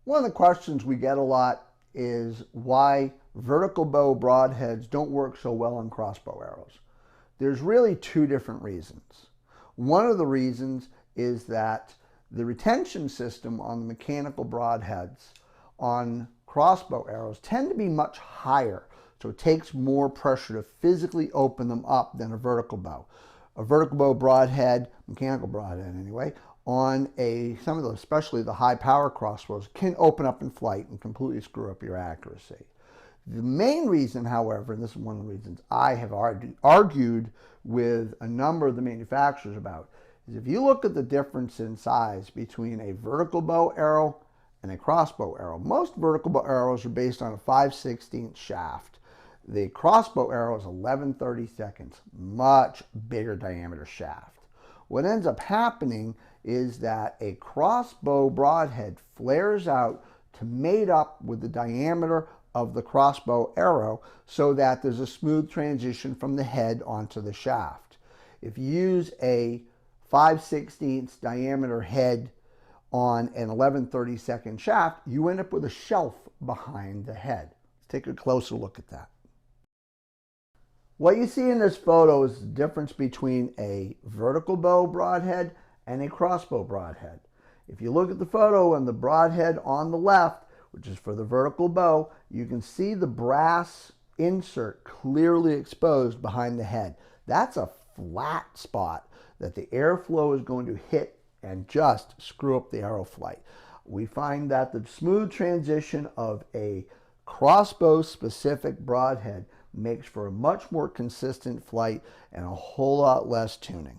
One of the questions we get a lot is why vertical bow broadheads don't work so well on crossbow arrows. There's really two different reasons. One of the reasons is that the retention system on the mechanical broadheads on crossbow arrows tend to be much higher, so it takes more pressure to physically open them up than a vertical bow. A vertical bow broadhead, mechanical broadhead anyway, on some of those, especially the high power crossbows, can open up in flight and completely screw up your accuracy. The main reason, however, and this is one of the reasons I have argued with a number of the manufacturers about, is if you look at the difference in size between a vertical bow arrow and a crossbow arrow. Most vertical bow arrows are based on a 5/16 shaft. The crossbow arrow is 11/32, much bigger diameter shaft. What ends up happening is that a crossbow broadhead flares out to mate up with the diameter of the crossbow arrow so that there's a smooth transition from the head onto the shaft. If you use a 5/16 diameter head on an 11/32 shaft, you end up with a shelf behind the head. Let's take a closer look at that. What you see in this photo is the difference between a vertical bow broadhead and a crossbow broadhead. If you look at the photo and the broadhead on the left, which is for the vertical bow, you can see the brass insert clearly exposed behind the head. That's a flat spot that the airflow is going to hit and just screw up the arrow flight. We find that the smooth transition of a crossbow specific broadhead makes for a much more consistent flight and a whole lot less tuning.